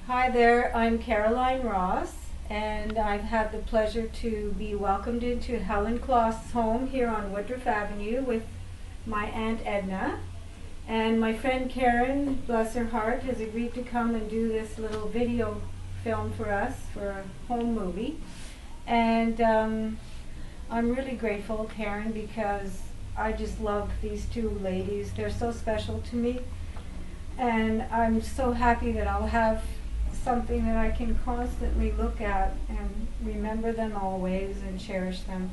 Hi there, I'm Caroline Ross, and I've had the pleasure to be welcomed into Helen Kloss's home here on Woodruff Avenue with my Aunt Edna. And my friend Karen, bless her heart, has agreed to come and do this little video film for us for a home movie. And I'm really grateful, Karen, because I just love these two ladies. They're so special to me. And I'm so happy that I'll have something that I can constantly look at and remember them always and cherish them.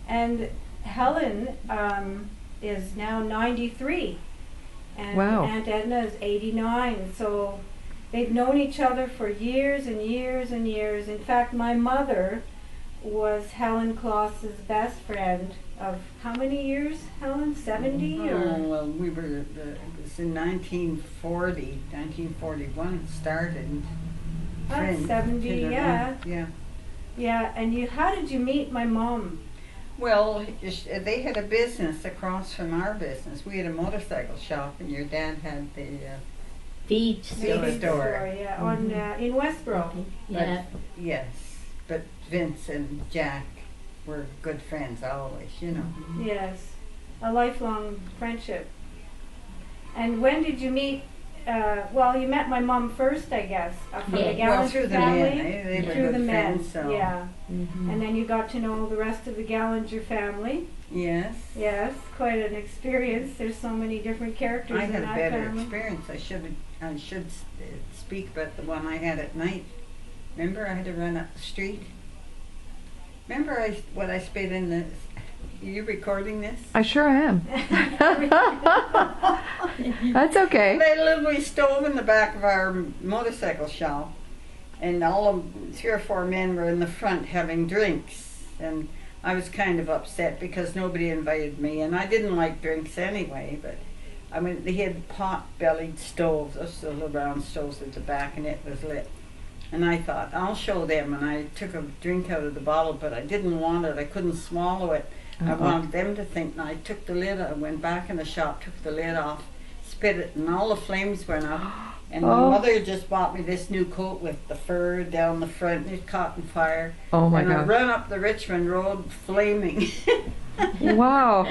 And Helen is now 93, and Wow. Aunt Edna is 89. So they've known each other for years and years and years. In fact, my mother was Helen Kloss's best friend of how many years, Helen? 70 or? Oh, well, it was in 1941 it started. That's Friend, 70, you know, yeah. Yeah. Yeah, and how did you meet my mom? Well, they had a business across from our business. We had a motorcycle shop, and your dad had the Feed Feed store. Yeah, on in Westboro. Yeah. yes. But Vince and Jack were good friends always, you know. Yes, a lifelong friendship. And when did you meet? Well, you met my mom first, I guess, from the Yeah. Well, Gallinger through the family. men, they were Through good the men, friends. So yeah. Mm-hmm. And then you got to know the rest of the Gallinger family. yes. Yes, quite an experience. There's so many different characters I in had a that better family. experience. I should speak about the one I had at night. Remember, I had to run up the street. Remember, what I spit in the. Are you recording this? I sure am. That's okay. They had a little wee stove in the back of our motorcycle shop, and all of 3 or 4 men were in the front having drinks, and I was kind of upset because nobody invited me, and I didn't like drinks anyway. But I mean, they had pot-bellied stoves, those little round stoves at the back, and it was lit. And I thought, I'll show them, and I took a drink out of the bottle, but I didn't want it. I couldn't swallow it. I wanted them to think, and I took the lid, I went back in the shop, took the lid off, spit it, and all the flames went up. And my mother just bought me this new coat with the fur down the front, and it caught on fire. Oh my and I God. ran up the Richmond Road flaming. Wow.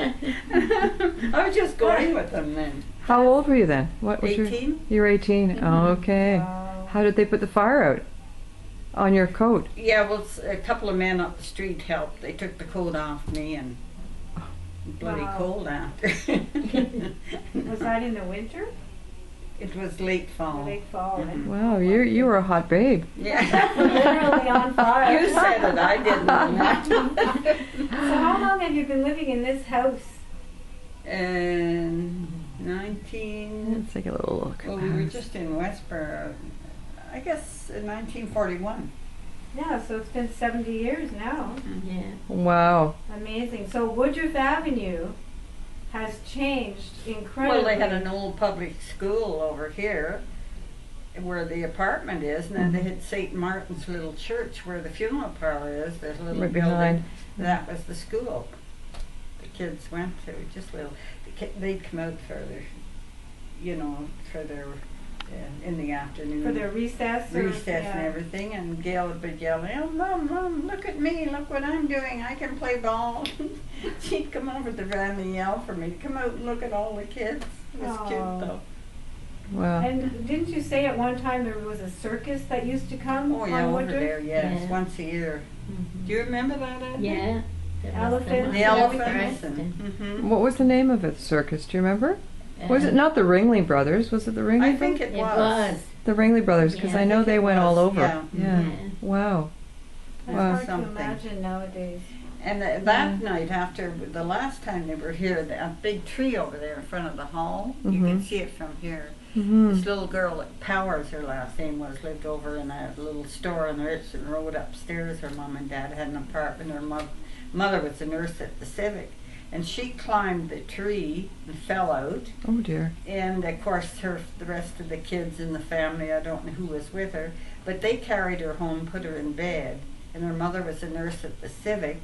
I was just going with them then. How old were you then? What was 18. You were 18. Oh, okay. Wow. How did they put the fire out? On your coat? Yeah, well, a couple of men up the street helped. They took the coat off me, and bloody Wow. cold after. Was that in the winter? It was late fall. Late fall. eh? Mhm. Wow, you were a hot babe. Yeah. Literally on fire. You said it, I didn't. So how long have you been living in this house? And 19. Let's take a little look. Well, we were just in Westboro, I guess, in 1941. Yeah, so it's been 70 years now. Yeah. Wow. Amazing. So Woodruff Avenue has changed incredibly. Well, they had an old public school over here where the apartment is, and then they had St. Martin's little church where the funeral parlor is. There's a little Right building. behind. That was the school the kids went to, just little. They'd come out for their, for their, in the afternoon. For their recess. Or, Recess yeah. and everything, and Gail would be yelling, "Oh, Mom, look at me, look what I'm doing, I can play ball." She'd come over the van and yell for me to come out and look at all the kids. It was cute Aw. though. Wow. And didn't you say at one time there was a circus that used to come Oh yeah, on over Woodruff? there, yes, Yeah. once a year. Mm-hmm. Do you remember that, Edna? Yeah. Elephants The and elephants. everything. Mm-hmm. What was the name of it, circus? Do you remember? Was it not the Ringling Brothers? Was it the Ringling I think Brothers? it It was. was. The Ringling Brothers, because Yeah, I I know think they it went all was, over. yeah. Yeah. Wow. That's Wow. hard Something. to imagine nowadays. And that night, after the last time they were here, a big tree over there in front of the hall, you can see it from here. Mm-hmm. This little girl, Powers, her last name was, lived over in a little store on the Richmond Road upstairs. Her mom and dad had an apartment. Her mother was a nurse at the Civic. And she climbed the tree and fell out. Oh dear. And of course, the rest of the kids in the family, I don't know who was with her, but they carried her home, put her in bed. And her mother was a nurse at the Civic.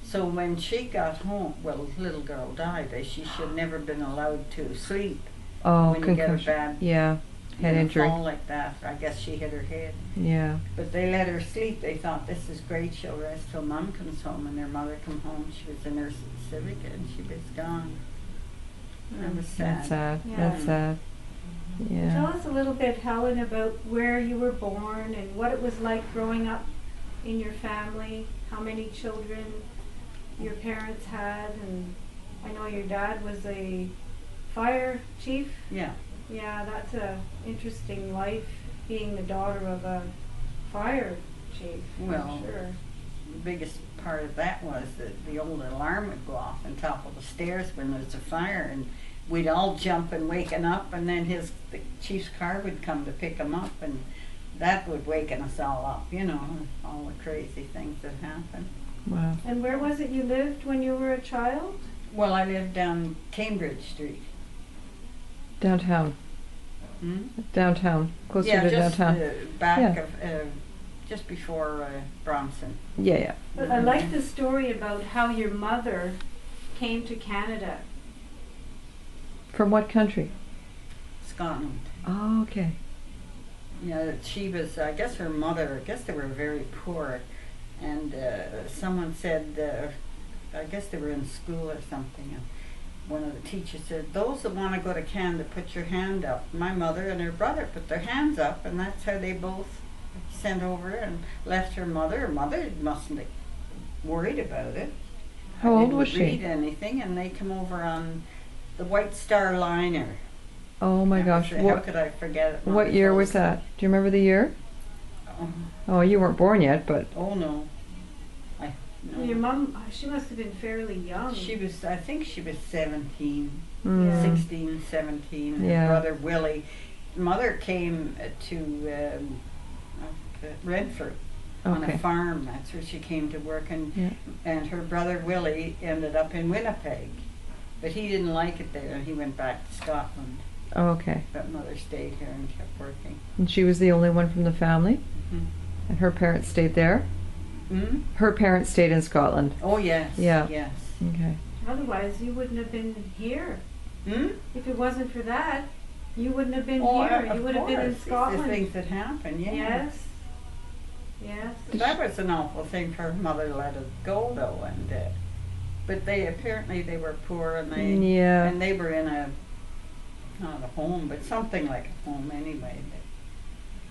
So when she got home, well, the little girl died. She should never been allowed to sleep Oh, when you get a concussion. bad. Yeah. Head injury. Fall like that. I guess she hit her head. Yeah. But they let her sleep. They thought, this is great. She'll rest till Mom comes home. And their mother come home. She was a nurse at Civica and she was gone. That was sad. That's sad. Yeah. That's sad. Yeah. Tell us a little bit, Helen, about where you were born and what it was like growing up in your family, how many children your parents had, and I know your dad was a fire chief. Yeah. Yeah, that's a interesting life, being the daughter of a fire chief. Well, I'm sure. The biggest part of that was that the old alarm would go off on top of the stairs when there was a fire, and we'd all jump and waken up, and then the chief's car would come to pick him up, and that would waken us all up, you know, all the crazy things that happened. Wow. And where was it you lived when you were a child? Well, I lived down Cambridge Street. Downtown. Hmm? Downtown. Closer Yeah, to just downtown. back Yeah. of, just before Bronson. Yeah, yeah. But I like the story about how your mother came to Canada. From what country? Scotland. Oh, okay. Yeah, she was, I guess her mother, I guess they were very poor, and someone said, I guess they were in school or something, and one of the teachers said, those that want to go to Canada, put your hand up. My mother and her brother put their hands up, and that's how they both sent over and left her mother. Her mother mustn't have worried about it. How old was Didn't she? read anything, and they come over on the White Star Liner. Oh my gosh. How could I forget it? What year was that? Do you remember the year? Oh, Oh, you weren't born yet, but oh no. No. Your mom, she must have been fairly young. She was, I think she was 17, Yeah. 16, 17. And Yeah. her brother Willie. Mother came to Redford on okay. a farm. That's where she came to work. Yeah. And her brother Willie ended up in Winnipeg. But he didn't like it there and he went back to Scotland. Oh, okay. But Mother stayed here and kept working. And she was the only one from the family? Mhm. And her parents stayed there? Mm? Her parents stayed in Scotland. Oh yes, Yeah. yes. Okay. Otherwise, you wouldn't have been here. Hmm? If it wasn't for that, you wouldn't have been Oh, here. of You would have been in course. It's the Scotland. things that happen, yeah. Yes. Yes. That was an awful thing for her mother to let it go though, and but they apparently they were poor and Yeah. they were in a not a home but something like a home anyway.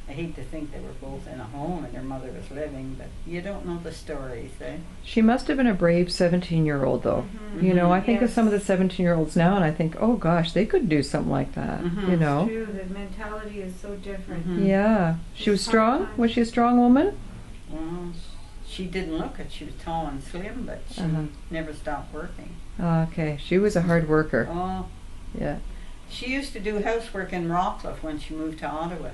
I hate to think they were both in a home and their mother was living, but you don't know the stories, eh? She must have been a brave 17-year-old, though. Mhm. You know, I think of Yes. some of the 17-year-olds now, and I think, oh gosh, they could do something like that. Mhm. You know? True, the mentality is so different. Mhm. Yeah. She was strong? Was she a strong woman? Well, she didn't look it. She was tall and slim, but she Uh-huh. never stopped working. Okay. She was a hard worker. Oh, Yeah. she used to do housework in Rockcliffe when she moved to Ottawa.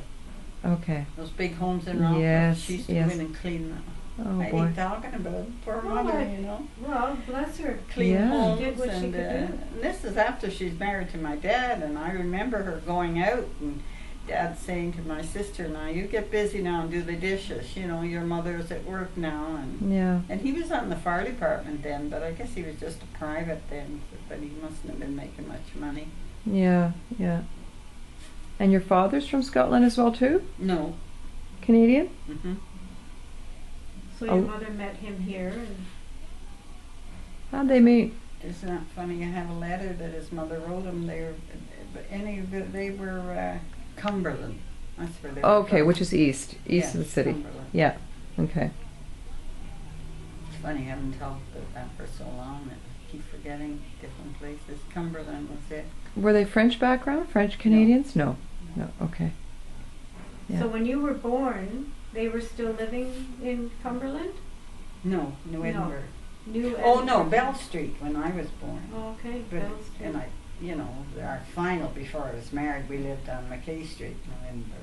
Okay. Those big homes in Rockcliffe. Yes, She used to yes. go in and clean them. Oh I boy. hate talking about it. Poor Oh, mother, I- you know. Well, bless her. Clean Yeah. homes She did what she and could do. this is after she's married to my dad, and I remember her going out and Dad saying to my sister, "Now you get busy now and do the dishes. You know, your mother's at work now." And he was on the fire department then, but I guess he was just a private then, but he mustn't have been making much money. Yeah. Yeah. And your father's from Scotland as well, too? No. Canadian? Hmm. So your Oh. mother met him here, and How'd they meet? Isn't that funny? I have a letter that his mother wrote him. They were Cumberland. That's where they were Okay, from. which is east Yes, of the city. Cumberland. Yeah. Okay. It's funny, I haven't talked about that for so long that I keep forgetting different places. Cumberland was it. Were they French background? French Canadians? No. No. Okay. Yeah. so when you were born, they were still living in Cumberland? No, New No. Edinburgh. New Oh no, Edinburgh. Bell Street when I was born. Oh, okay, But, Bell Street. and our final before I was married, we lived on McKay Street, New Edinburgh.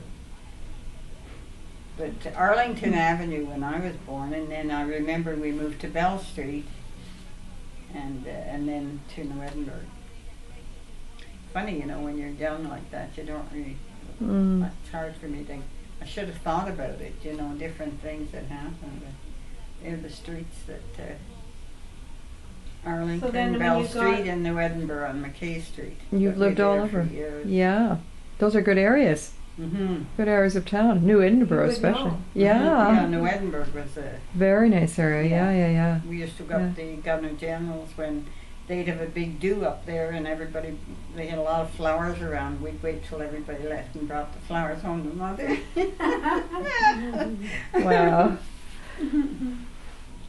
But Arlington Avenue when I was born, and then I remember we moved to Bell Street, and then to New Edinburgh. Funny, when you're young like that, you don't really. Mm. It's hard for me to. I should have thought about it, different things that happened. But in the streets that Arlington, then when Bell you Street, got- and New Edinburgh on McKay Street. You've But we lived all there for over. years. Yeah. Those are good areas. Mm-hmm. Good areas of town. New Edinburgh, You would especially. know. Yeah. Yeah, New Edinburgh was Very nice area. Yeah, yeah. we used to go up the Governor General's when they'd have a big do up there and everybody, they had a lot of flowers around. We'd wait till everybody left and brought the flowers home to Mother. Wow.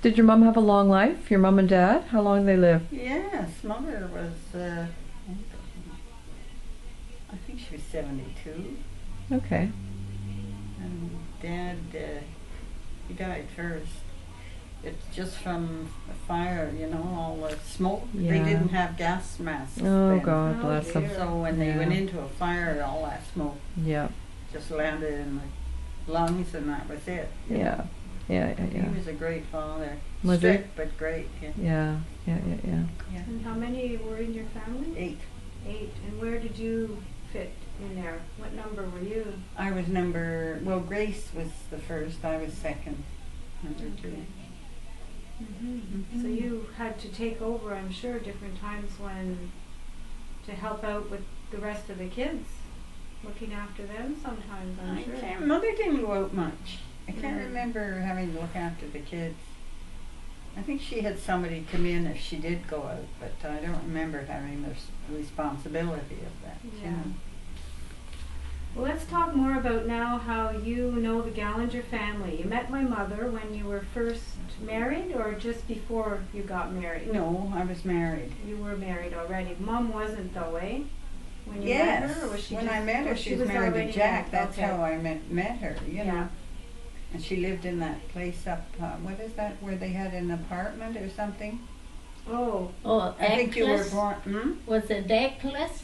Did your mom have a long life? Your mom and dad? How long did they live? Yes, Mother was, I think she was 72. Okay. And Dad, he died first. It's just from the fire, you know, all the smoke. They Yeah. didn't have gas masks Oh, then. God Oh, bless them. dear. So when they Yeah. went into a fire, all that smoke Yeah. just landed in the lungs, and that was it. you know. Yeah. Yeah, yeah, yeah. He was a great father. Was he? Strict, but great. Yeah. Yeah, yeah, yeah, yeah. And how many were in your family? 8. 8. And where did you fit in there? What number were you? I was Grace was the first. I was second. Number 2. So you had to take over, I'm sure, different times to help out with the rest of the kids, looking after them sometimes, I'm sure. Mother didn't go out much. I can't Mm. remember having to look after the kids. I think she had somebody come in if she did go out, but I don't remember having the responsibility of that. Yeah. You know. Well, let's talk more about now how you know the Gallinger family. You met my mother when you were first married or just before you got married? No, I was married. You were married already. Mom wasn't though, eh? When you met Yes, her, or was she when just, I met her, or she was married already to Jack. married? That's Okay. how I met her, you Yeah. know. And she lived in that place up, what is that, where they had an apartment or something? Oh, Oh, I think you were Eccles? born, Was it Eccles?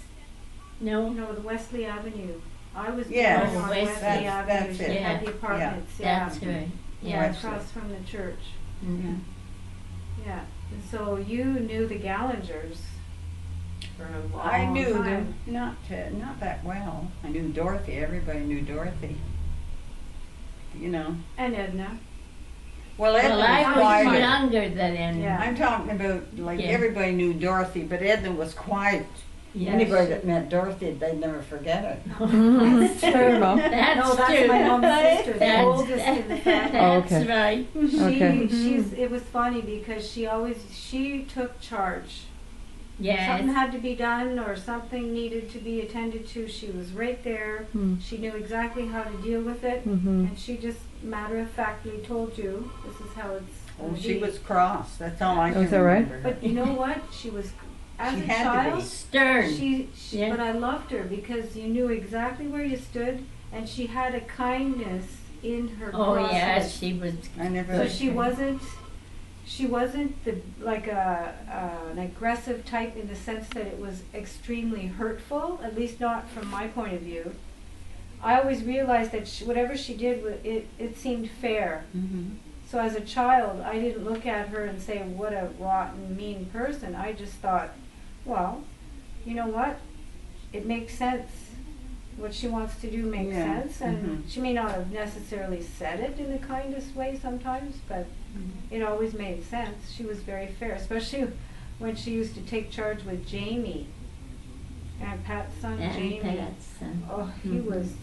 No, no, the Wesley Avenue. I was Yes, born on Wesley. Wesley That's Avenue. She it. had the Yeah. apartments, yeah. that's right. Yeah, Yeah. Wesley. across from the church. Mhm. Yeah. And so you knew the Gallingers for a long I knew time. them not that well. I knew Dorothy. Everybody knew Dorothy. You know. And Edna. Well, Edna Well, I was was quiet. younger than Edna. Yeah. I'm talking about like Yeah. everybody knew Dorothy, but Edna was quiet. Yes. Anybody that met Dorothy, they'd never forget her. That's true, Mom. That's No, that's true. my mom's sister, the That's- oldest in the family. Oh, That's okay. right. Okay. It was funny because she took charge. Yes. Something had to be done or something needed to be attended to. She was right there. Mm. She knew exactly how to deal with it. Mm-hmm. And she just matter of factly told you this is how it's Oh, gonna she be. was cross. That's all I Oh, can is that right? remember. But you know what? She was, as She a had to child, be. Stern. she Yeah. but I loved her because you knew exactly where you stood and she had a kindness in her Oh, yeah, process. she was. I never. So she wasn't an aggressive type in the sense that it was extremely hurtful, at least not from my point of view. I always realized that whatever she did, it seemed fair. Mhm. So as a child, I didn't look at her and say, what a rotten, mean person. I just thought, well, you know what? It makes sense. What she wants to do makes Yeah. sense. And Mhm. she may not have necessarily said it in the kindest way sometimes, but it always made sense. She was very fair, especially when she used to take charge with Jamie. Aunt Pat's son, And Jamie. Pat's son. Oh, he Mhm. was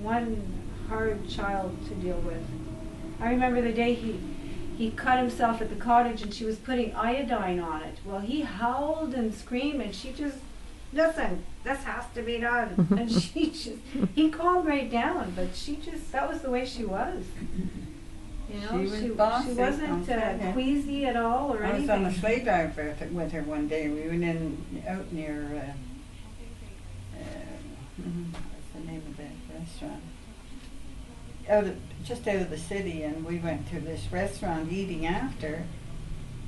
one hard child to deal with. I remember the day he cut himself at the cottage and she was putting iodine on it. Well, he howled and screamed and she just, listen, this has to be done. And he calmed right down, but that was the way she was. You know, She was bossy, she wasn't I'll tell ya. queasy at all or I was anything. on a sleigh drive with her one day. We went out near. What's the name of that restaurant? Just out of the city, and we went to this restaurant eating after,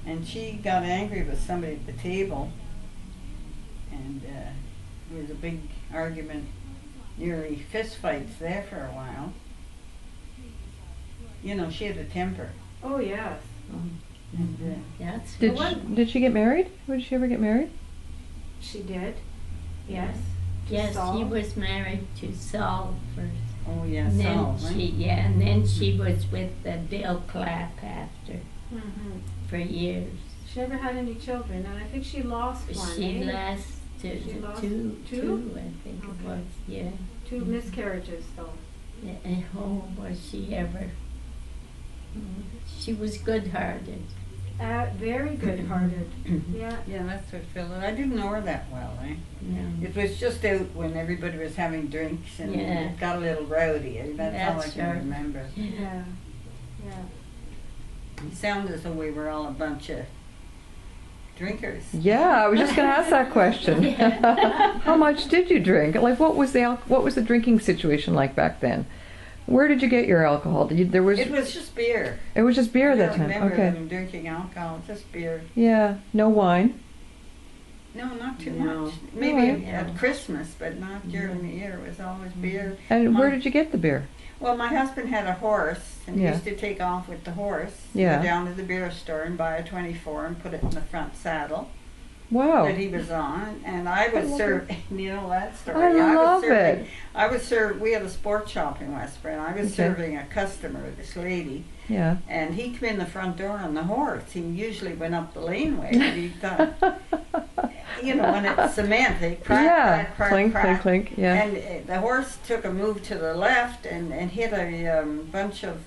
and she got angry with somebody at the table, and there was a big argument, nearly fist fights there for a while. You know, she had a temper, Oh, yes. and That's Did she get married? Did she ever get married? She did. Yes. To yes, Saul. she was married to Saul first. oh yeah, And then Saul, right? and then she was with Bill Clapp after Mhm. for years. She never had any children, and I think she lost one. She eh? lost She lost two, two? I think Okay. it was, yeah. 2 miscarriages, though. Yeah, and oh, was she ever. She was good-hearted. Very good-hearted. Yeah. Yeah, that's what Phil. I didn't know her that well, eh? Yeah. It was just out when everybody was having drinks and Yeah. it got a little rowdy. That's all I That's can right. remember. Yeah. Yeah. It sounded as though we were all a bunch of drinkers. Yeah, I was just going to ask that question. How much did you drink? Like, what was the drinking situation like back then? Where did you get your alcohol? It was just beer. It was just beer I that don't time. remember Okay. them drinking alcohol, just beer. Yeah, no wine. No, not too No. much. Maybe No. at Christmas, but not during the year. It was always beer. And where Mom- did you get the beer? Well, my husband had a horse, and he Yeah. used to take off with the horse, Yeah. go down to the beer store and buy a 24 and put it in the front saddle Wow. that he was on. And I would love serve, you know that story. I love was serving, it. I was serve. We had a sport shop in Westbury, and I was Okay. serving a customer, this lady, Yeah. and he came in the front door on the horse. He usually went up the laneway, but he thought, you know, when it's cement, they crack, Yeah. crack, crack, Clink, crack. clink, clink. Yeah. And the horse took a move to the left and hit a bunch of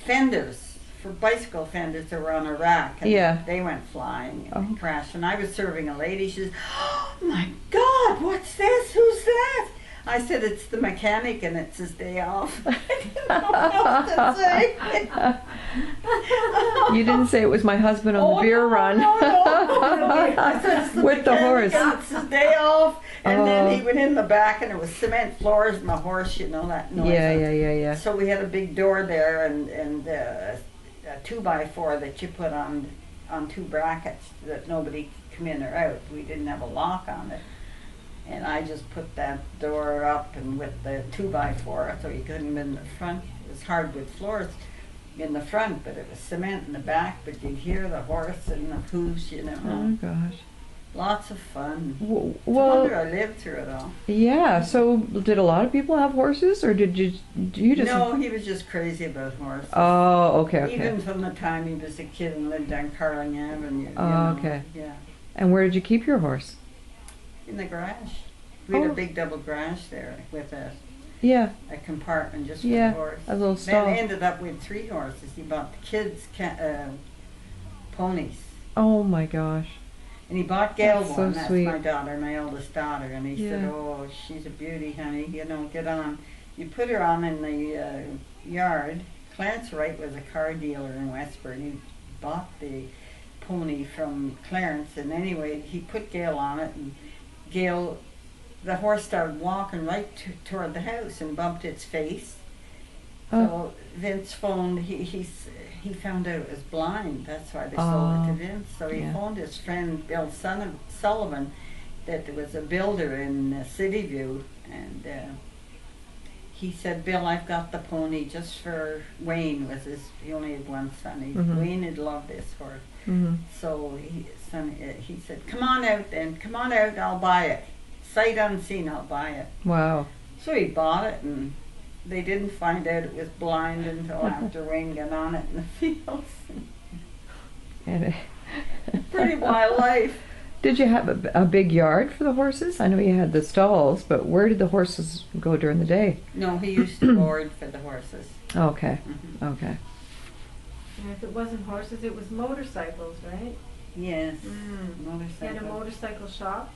fenders, for bicycle fenders that were on a rack. And Yeah. they went flying and Oh. crashed. And I was serving a lady. She says, "Oh my God, what's this? Who's that?" I said, "It's the mechanic and it's his day off." I didn't know what else to say. You didn't say it was my husband on the beer no, run. No, I said, "It's the With the mechanic horse. and it's his day off." And then Oh. he went in the back and it was cement floors and the horse, you know, that noise. Yeah. So we had a big door there and a 2x4 that you put on 2 brackets that nobody could come in or out. We didn't have a lock on it. And I just put that door up and with the 2x4 so you couldn't in the front. It was hardwood floors in the front, but it was cement in the back, but you'd hear the horse and the hooves, you know. Oh gosh. Lots of fun. No Well, wonder I lived through it all. yeah. So, did a lot of people have horses, or did you just? No, he was just crazy about horses. Oh, okay. Even from the time he was a kid and lived on Carling Avenue. You Oh, know. okay. Yeah. And where did you keep your horse? In the garage. We had Oh. a big double garage there with a Yeah, compartment just for Yeah, the horse. a little stall. Then ended up with 3 horses. He bought the kids' ponies. Oh my gosh. And he bought Gail That's so one. That's sweet. my daughter, my oldest daughter. And he said, Yeah. "Oh, she's a beauty, honey. You know, get on." You put her on in the yard. Clarence Wright was a car dealer in Westbury. He bought the pony from Clarence. And anyway, he put Gail on it. And Gail, the horse started walking right toward the house and bumped its face. Oh. So Vince phoned. He found out it was blind. That's why they sold it to Oh, Vince. So he yeah. phoned his friend Bill Sullivan, that there was a builder in Cityview, and he said, "Bill, I've got the pony just for Wayne." He only had one son. Mhm. Wayne had loved this horse. Mhm. So he said, "Come on out then. Come on out. I'll buy it. Sight unseen. I'll buy it." Wow. So he bought it, and they didn't find out it was blind until after Wayne got on it in the fields. And Pretty wild life. Did you have a big yard for the horses? I know you had the stalls, but where did the horses go during the day? No, he used to board for the horses. Okay. Mhm. Okay. And if it wasn't horses, it was motorcycles, right? Yes, He had motorcycle. a motorcycle shop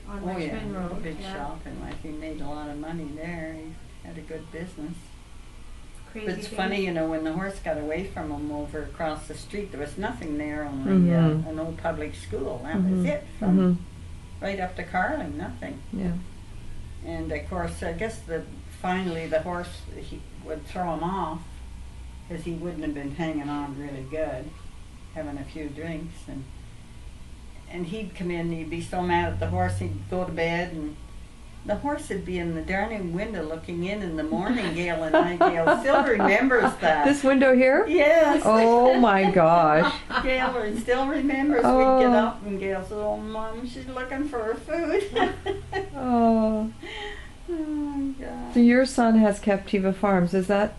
on Oh yeah, Richmond Road. a big yeah. shop, and like he made a lot of money there. He had a good business. Crazy But it's things. funny, you know, when the horse got away from him over across the street, there was nothing there, only Mhm. an old public school. That was Mhm. it, from Mhm. right up to Carling, nothing. Yeah. And of course, I guess finally the horse he would throw him off because he wouldn't have been hanging on really good, having a few drinks, and he'd come in. He'd be so mad at the horse. He'd go to bed, and the horse would be in the darning window looking in the morning. Gail and I, Gail still remembers that. This window here? Yes. Oh my gosh. Gail still remembers. Oh. We'd get up and Gail said, "Oh, Mom, she's looking for her food." Oh. Oh, God. So your son has Captiva Farms. Is that?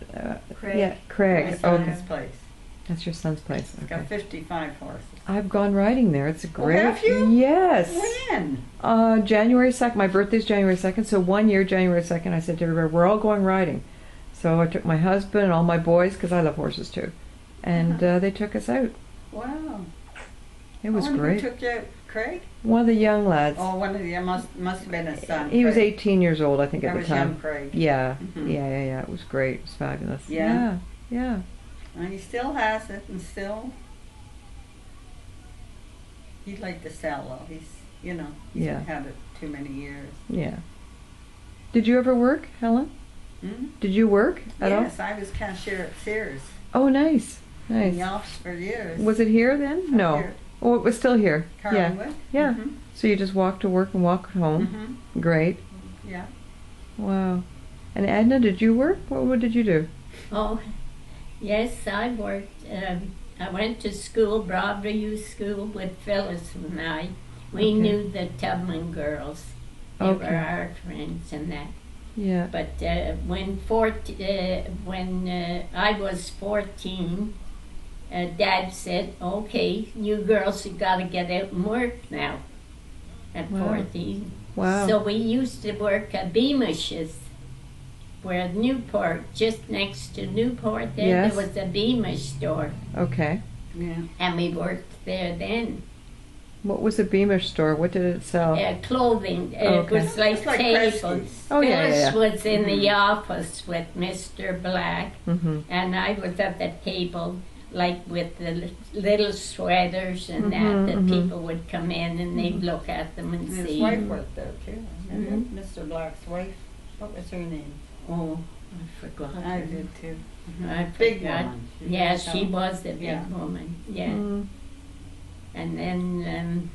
Craig. Yeah, Craig. My son, Okay. his place. That's your son's place. It's got Okay. 55 horses. I've gone riding there. It's a great. have you? Yes. When? January 2nd. My birthday's January 2nd. So one year, January 2nd, I said to everybody, we're all going riding. So I took my husband and all my boys, because I love horses too. And they took us out. Wow. It was I wonder great. Who took you out? Craig? One of the young lads. Oh, one of the must have been his son. He was Craig. 18 years old, I think, at That the was time. young Craig. Yeah, Mhm. yeah. It was great. It was fabulous. Yeah? Yeah. And he still has it, and still. He'd like to sell though. He's Yeah. had it too many years. Yeah. Did you ever work, Helen? Hmm? Did you work at all? Yes, I was cashier at Sears Oh, nice. in Nice. the office for years. Was it here then? Up No. here, Oh, it was still here. Yeah. Carlingwood. Yeah. Mhm. So you just walk to work and walk home. Mhm. Great. Yeah. Wow. And Edna, did you work? What did you do? Oh, yes, I worked. I went to school, Broadview School, with Phyllis and I. We Okay. knew the Tubman girls. They Okay. were our friends and that. Yeah. But when I was 14, Dad said, "Okay, you girls have got to get out and work now." At Wow. 14. Wow. So we used to work at Beamish's, where Newport, just next to Newport, there Yes. was a Beamish store, Okay. Yeah. and we worked there then. What was the Beamish store? What did it sell? Clothing, Oh, it was like It's like tables. Preston's. Oh, yeah, Phyllis yeah, yeah. was in the office with Mr. Black, Mm-hmm. and I was at the table, like with the little sweaters and Mhm, that. The mhm. people would come in and they'd Mm-hmm. look at them and His see. wife worked there too. Remember Mhm. Mr. Black's wife? What was her name? Oh, I forgot. I did too. I Big forgot. woman. Yeah, was she tall. was a big Yeah. woman. Yeah, Mm. and then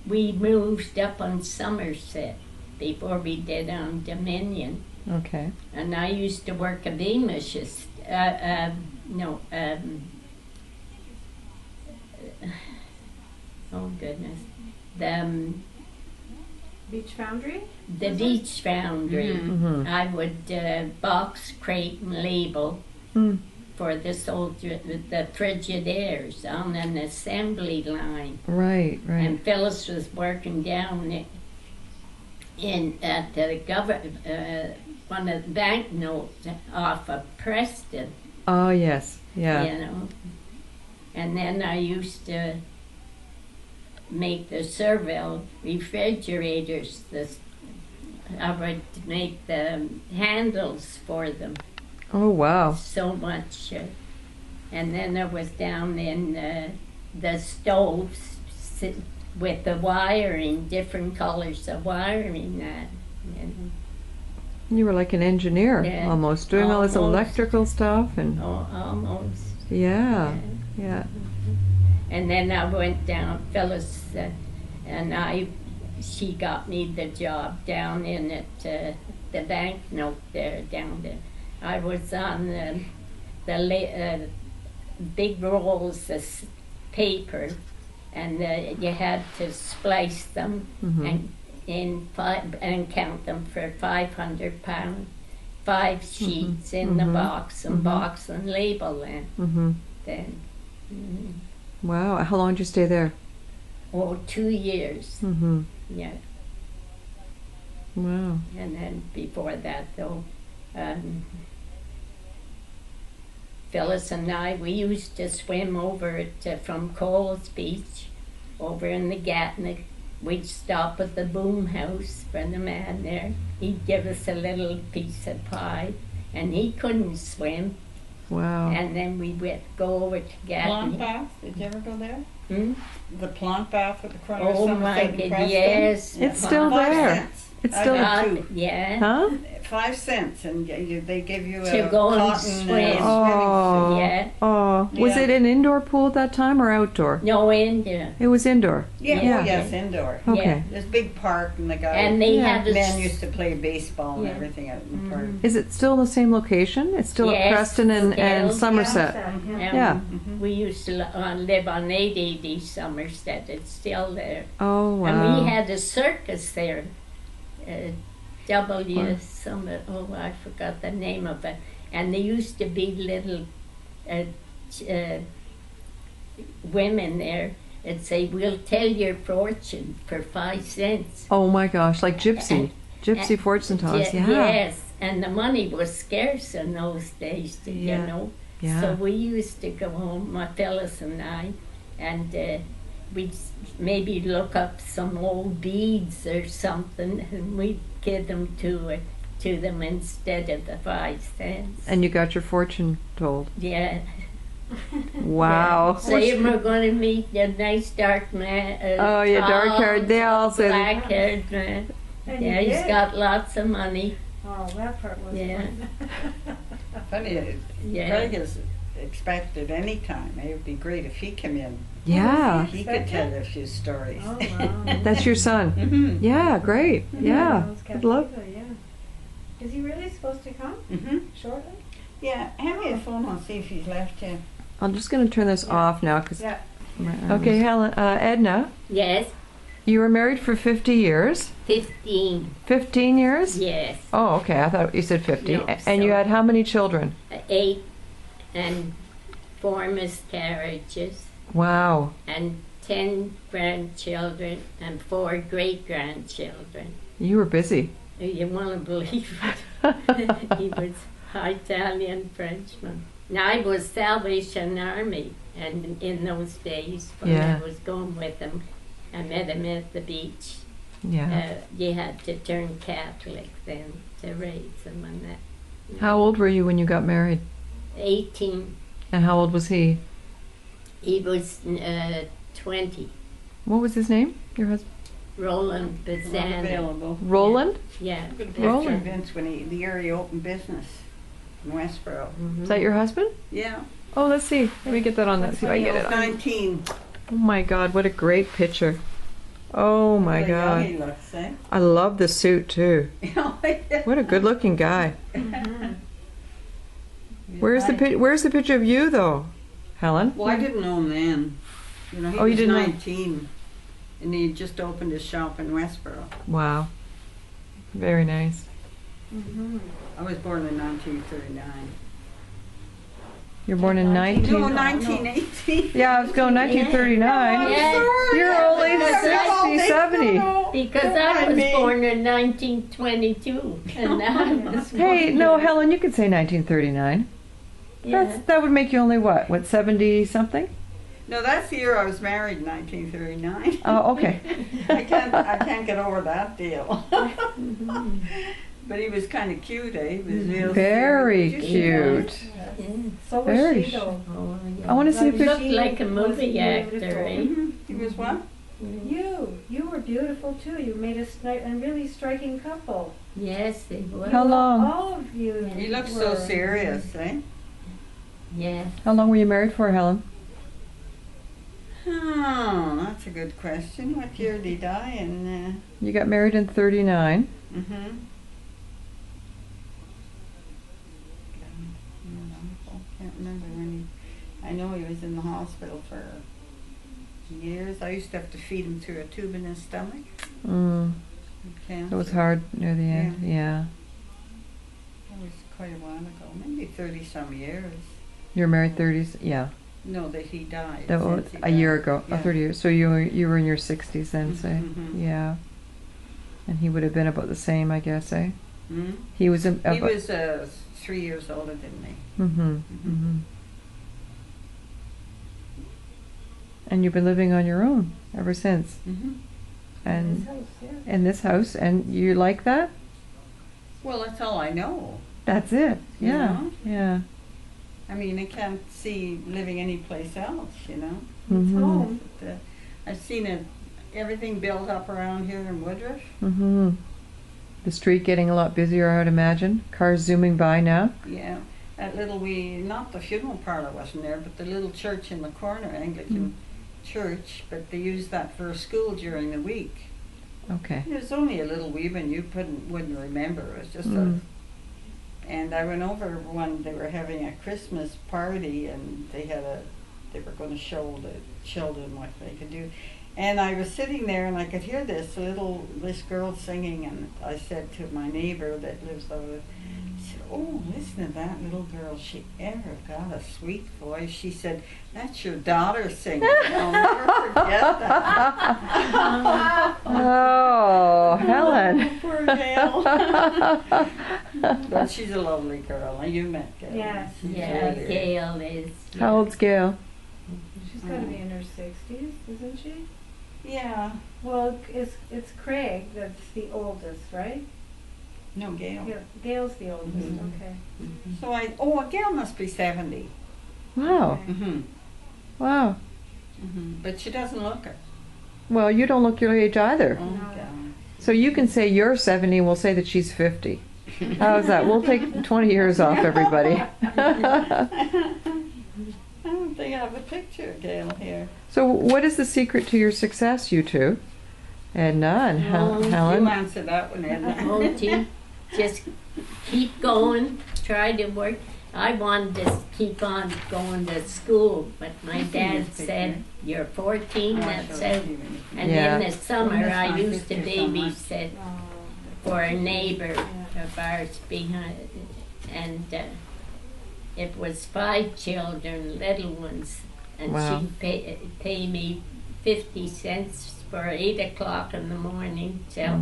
we moved up on Somerset before we did on Dominion, Okay. and I used to work at Beamish's. Oh goodness, Beach Foundry? the Beach Foundry. Mhm. Mm-hmm. I would box, crate, and label Mm. for the soldier, the Frigidaires on an assembly line. Right. Right. And Phyllis was working down at the one of the banknotes off of Preston, Oh yes. Yeah. you know. And then I used to make the Serval refrigerators. I would make the handles for them. Oh wow. So much. And then I was down in the stoves with the wiring, different colors of wiring that. And, You were like an engineer Yeah. almost, doing all this Almost. electrical stuff and almost. yeah. Yeah. And then I went down, Phyllis, and she got me the job down in at the banknote there, down there. I was on the big rolls of paper, and you had to splice them Mhm. and count them for £500. 5 sheets in the mhm, box and mhm. box and label them. Mm-hmm. Then, Wow. How long did you stay there? 2 years. Mm-hmm. Yeah, Wow. and then before that, though, Phyllis and I, we used to swim over from Coles Beach, over in the Gatnick. We'd stop at the boom house for the man there. He'd give us a little piece of pie, and he couldn't swim. Wow. And then we would go over to Plant Gatnick. bath? Did you ever go there? Hmm? The plant bath at the corner of Oh my Somerset and God, Preston? yes. It's still 5 there. cents. It's I still- did too. Yeah. Huh? 5 cents, and they give you To a go and cotton swim. swimming Oh. suit. Yeah. Oh. Was Yeah. it an indoor pool at that time or outdoor? No India. It was indoor. Yeah, Yeah. oh yes, indoor. Okay. There's a big park, and the guy And they Yeah. had a men used to play baseball and Yeah. everything out in the park. Is it still in the same location? It's still at Yes, Preston and still. Somerset. Yeah. Yeah. We used to live on 880 Somerset. It's still there. Oh wow. And we had a circus there. Wow. I forgot the name of it. and there used to be little uh, women there that say, "We'll tell your fortune for 5 cents." Oh my gosh, like Gypsy fortune tellers, yeah. Yes, and the money was scarce in those days, Yeah. you know. Yeah. So we used to go home, my fellas and I, and we'd maybe look up some old beads or something, and we'd give them to them instead of the 5 cents. And you got your fortune told. Yeah. Wow. Say we're going to meet a nice dark man. Oh, yeah, dark-haired. They all say that. black-haired man. And Yeah, you he's did. got lots of money. Oh, that part was Yeah. fun. Funny, Yeah. Craig is expected any time. It would be great if he came in. Yeah. He could tell a few stories. Oh, wow. That's your son. Mm-hmm. Yeah, great. Yeah. Good luck. Is he really supposed to come Mm-hmm. shortly? Yeah, hand me a phone. I'll see if he's left yet. I'm just going to turn this Yeah. off now. Cause Yeah. Okay, Helen, Edna, Yes, you were married for 50 years? 15. 15 years? Yes. Oh, okay. I thought you said 50. No, And you sorry. had how many children? 8 and 4 miscarriages Wow. and 10 grandchildren and 4 great-grandchildren. You were busy. You want to believe it? He was Italian Frenchman. Now I was Salvation Army, and in those days when Yeah. I was going with him, I met him at the beach. Yeah. You had to turn Catholic then to raise him and that. How old were you when you got married? 18. And how old was he? He was 20. What was his name? Your husband? Roland Not Bazana. available. Roland? Yeah. Good picture Roland. of Vince when the year he opened business in Westboro. Is that your husband? Yeah. Oh, let's see. Let me get that on that. See if I He can get was it on. 19. Oh my God, what a great picture. Oh my Look how young God. he looks, eh? I love the suit too. What a good looking guy. Where's the picture of you though, Helen? Well, I didn't know him then. You know, he Oh, you was didn't know? 19, and he just opened his shop in Westboro. Wow. Very nice. Mm-hmm. I was born in 1939. You're born in 19. No, 1918. Yeah, I was going 1939. Yeah. You're only I'm 60, 70. Because I was born in 1922, and I was Hey, born no, in- Helen, you could say 1939. Yeah. That would make you only what? What, 70 something? No, that's the year I was married in 1939. Oh, okay. I can't get over that deal. But he was kind of cute, eh? He was real Very cute. cute. Yeah. So was Very she though. Oh, yeah. I want to see a Like, picture. Looked like a movie Was actor, beautiful. eh? Mhm. He was what? You were beautiful too. You made a really striking couple. Yes, it was. How long? All of you. He looks so were. serious, eh? Yeah. How long were you married for, Helen? Oh, that's a good question. What year did he die? And You got married in 39. mm-hmm. I can't remember when he. I know he was in the hospital for years. I used to have to feed him through a tube in his stomach. Mm, Cancer. it was hard near the end. Yeah. That was quite a while ago, maybe 30 some years. You were married 30s? Yeah. No, that he died. That was since he a year died. ago. Yeah. 30 years. So you were in your 60s then, say. Mhm. Yeah. And he would have been about the same, I guess, eh? Hmm? He was about. He was 3 years older than me. Mm-hmm. Mm-hmm. And you've been living on your own ever since. Mm-hmm. And His house, yeah. in this house, and you like that? Well, that's all I know. That's it. Yeah. Yeah. Yeah. I mean, I can't see living anyplace else, you know. It's Mhm. home. But, I've seen it, everything built up around here in Woodruff. Mm-hmm. The street getting a lot busier, I would imagine. Cars zooming by now. Yeah, that little not the funeral parlor wasn't there, but the little church in the corner, Anglican church, but they used that for a school during the week. Okay. It was only a little wee one, you wouldn't remember, it was just Mm. and I went over when they were having a Christmas party and they were going to show the children what they could do. And I was sitting there and I could hear this girl singing, and I said to my neighbor that lives over, I said, oh, listen to that little girl. She ever got a sweet voice. She said, that's your daughter singing. I'll never forget that. Oh, Helen. Poor Gail. But she's a lovely girl. You met Gail. Yes. She's Yeah, really- Gail is. How old's Gail? She's got to be in her 60s, isn't she? Yeah. Well, it's Craig that's the oldest, right? No, Gail. Yeah, Gail's the oldest. Mhm. Okay. So Gail must be 70. Wow. Okay. Mm-hmm. Wow. Mm-hmm. But she doesn't look it. Well, you don't look your age either. Oh, No. God. So you can say you're 70 and we'll say that she's 50. How's that? We'll take 20 years off everybody. I don't think I have a picture of Gail here. So what is the secret to your success, you two? Edna and Oh, You Helen? answer that one, Edna. Oh, gee, just keep going, try to work. I wanted to keep on going to school, but my dad said, you're 14, that's it. And Yeah. in the summer, Well, that's I not used to 50 so much. babysit Oh, for a neighbor Yeah. of ours behind, and it was 5 children, little ones, and Wow. she'd pay me 50 cents for 8 o'clock in the morning till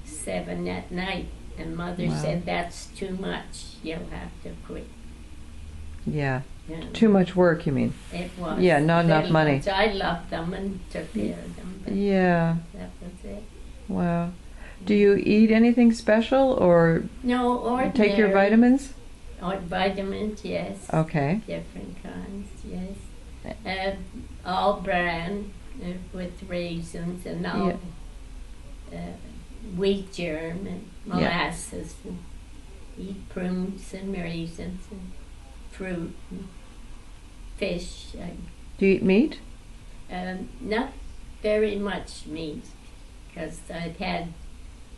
7 at night. And Mother Wow. said, that's too much, you'll have to quit. Yeah. Yeah, Too much work, you mean? it was. Yeah, not enough little money. ones. I loved them and took care of them, but Yeah. that was it. Wow. Do you eat anything special or No, ordinary. take your vitamins? Or vitamins, yes. Okay. Different kinds, yes. All bran with raisins and all wheat germ and molasses. And eat prunes and raisins and fruit and fish. Do you eat meat? Not very much meat because I'd had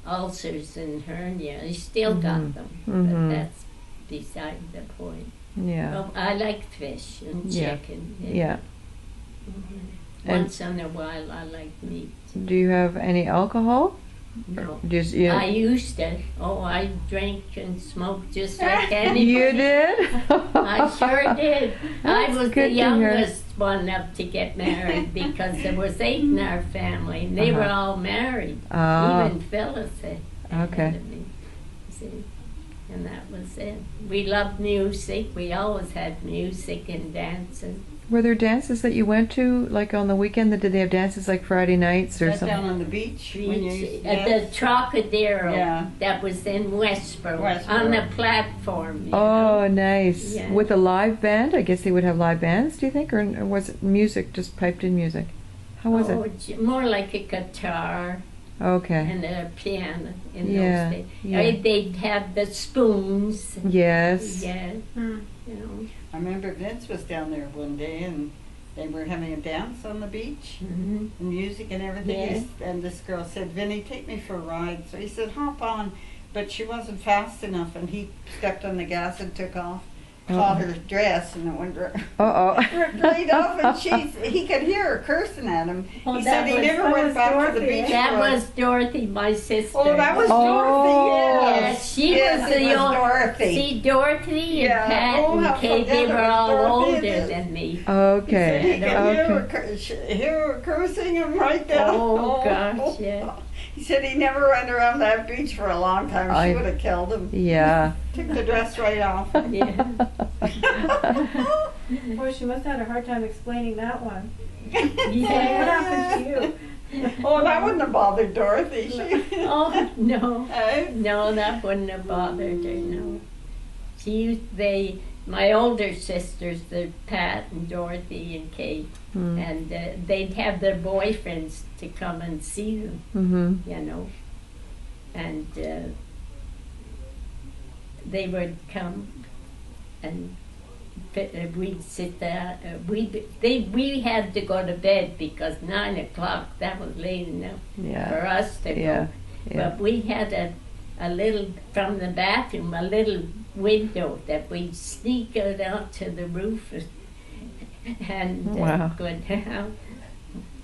ulcers and hernia. I still got them, Mhm. but that's beside the point. Yeah. Well, I like fish and Yeah. chicken. Yeah. Mhm. And- Once in a while, I like meat. Do you have any alcohol? No. Just you. I used to. Oh, I drank and smoked just like anybody. You did? I sure did. I That's was good the to hear. youngest one up to get married because there was 8 in our family and they were Uh-huh. all married. Ah. Even Phyllis had Okay. ahead of me. See, and that was it. We loved music. We always had music and dancing. Were there dances that you went to, like on the weekend? Did they have dances like Friday nights or That something? down on the beach when you used to At the Trocadero Yeah. that was in Westboro, Westboro. on the platform. You Oh, know? nice. Yeah. With a live band? I guess they would have live bands, do you think? Or was it music, just piped in music? How was it? More like a guitar Okay. and a piano in Yeah, those days. yeah. They'd have the spoons. Yes. Yeah, Hmm. you know. I remember Vince was down there one day and they were having a dance on the beach Mhm. and music and everything. Yeah. And this girl said, Vinny, take me for a ride. So he said, hop on. But she wasn't fast enough and he stepped on the gas and took off. Caught her dress and it went Uh-oh. right off and he could hear her cursing at him. Oh, He that said he was- never that went was back to the Dorothy, beach. That for a- was Dorothy, my sister. Oh, that was Oh. Dorothy, Yes, she Yes, was it the was old. Dorothy. See, Dorothy and Yeah. Pat Oh, and how Kay, they forget were it was all Dorothy older and- than me. He said he Okay. could Okay. hear her cursing him right down. Oh, gosh, yeah. He said he never went around that beach for a long time. She I- would have killed him. Yeah. Took the dress right off. Yeah. Boy, she must have had a hard time explaining that one. Yeah. What happened to you? Oh, that wouldn't have bothered Dorothy. She, Oh, no. Eh? No, that wouldn't have bothered her, no. My older sisters, the Pat and Dorothy and Kate, Mm. and they'd have their boyfriends to come and see them, Mm-hmm. you know. And they would come and we'd sit there. We had to go to bed because 9 o'clock, that was late enough Yeah. for us to Yeah. go. Yeah. But we had a little, from the bathroom, a little window that we'd sneak out onto the roof and Wow. go down.